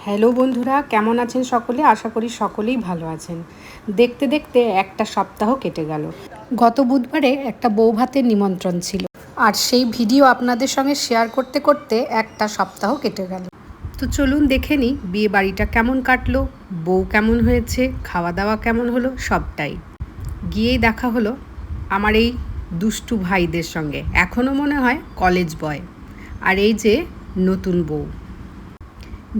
Hello বন্ধুরা, কেমন আছেন সকলে? আশা করি সকলেই ভালো আছেন। দেখতে দেখতে একটা সপ্তাহ কেটে গেল। গত বুধবারে একটা বৌভাতের নিমন্ত্রণ ছিল, আর সেই ভিডিও আপনাদের সঙ্গে শেয়ার করতে করতে একটা সপ্তাহ কেটে গেল। তো চলুন দেখে নিই বিয়ে বাড়িটা কেমন কাটলো, বউ কেমন হয়েছে, খাওয়া দাওয়া কেমন হলো, সবটাই গিয়েই দেখা হলো আমার এই দুষ্টু ভাইদের সঙ্গে। এখনও মনে হয় কলেজ বয়। আর এই যে নতুন বউ।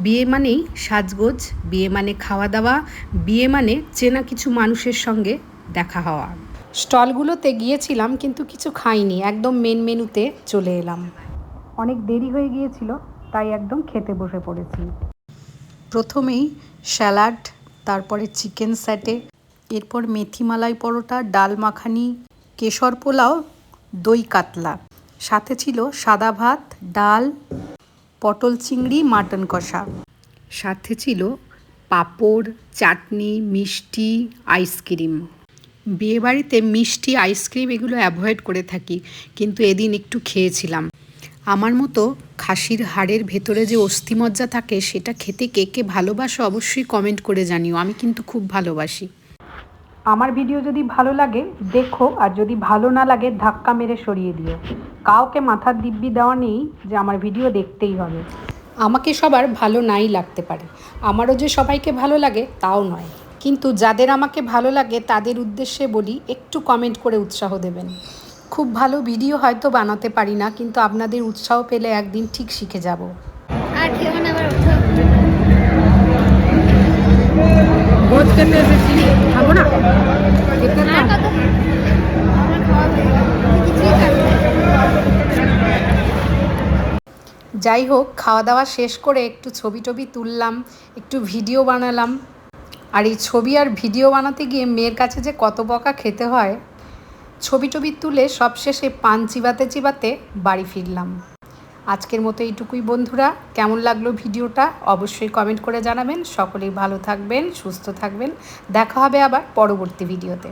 বিয়ে মানেই সাজগোজ, বিয়ে মানে খাওয়া দাওয়া, বিয়ে মানে চেনা কিছু মানুষের সঙ্গে দেখা হওয়া। স্টলগুলোতে গিয়েছিলাম কিন্তু কিছু খাইনি, একদম মেন মেনুতে চলে এলাম। অনেক দেরি হয়ে গিয়েছিল, তাই একদম খেতে বসে পড়েছি। প্রথমেই স্যালাড, তারপরে চিকেন স্যাটে, এরপর মেথি মালাই পরোটা, ডাল মাখানি, কেশর পোলাও, দই কাতলা, সাথে ছিল সাদা ভাত, ডাল, পটল চিংড়ি, মাটন কষা, সাথে ছিল পাঁপড়, চাটনি, মিষ্টি, আইসক্রিম। বিয়েবাড়িতে মিষ্টি, আইসক্রিম এগুলো অ্যাভয়েড করে থাকি, কিন্তু এদিন একটু খেয়েছিলাম। আমার মতো খাসির হাড়ের ভেতরে যে অস্থিমজ্জা থাকে, সেটা খেতে কে কে ভালোবাসো অবশ্যই কমেন্ট করে জানিও। আমি কিন্তু খুব ভালোবাসি। আমার ভিডিও যদি ভালো লাগে দেখো, আর যদি ভালো না লাগে ধাক্কা মেরে সরিয়ে দিও। কাউকে মাথার দিব্যি দেওয়া নেই যে আমার ভিডিও দেখতেই হবে। আমাকে সবার ভালো নাই লাগতে পারে, আমারও যে সবাইকে ভালো লাগে তাও নয়, কিন্তু যাদের আমাকে ভালো লাগে তাদের উদ্দেশ্যে বলি, একটু কমেন্ট করে উৎসাহ দেবেন। খুব ভালো ভিডিও হয়তো বানাতে পারি না, কিন্তু আপনাদের উৎসাহ পেলে একদিন ঠিক শিখে যাব। ভোজ খেতে এসেছি, খাবো না? যাই হোক, খাওয়া দাওয়া শেষ করে একটু ছবি টবি তুললাম, একটু ভিডিও বানালাম। আর এই ছবি আর ভিডিও বানাতে গিয়ে মেয়ের কাছে যে কত বকা খেতে হয়। ছবি টবি তুলে সবশেষে পান চিবাতে চিবাতে বাড়ি ফিরলাম। আজকের মতো এইটুকুই বন্ধুরা। কেমন লাগলো ভিডিওটা অবশ্যই কমেন্ট করে জানাবেন। সকলেই ভালো থাকবেন, সুস্থ থাকবেন। দেখা হবে আবার পরবর্তী ভিডিওতে।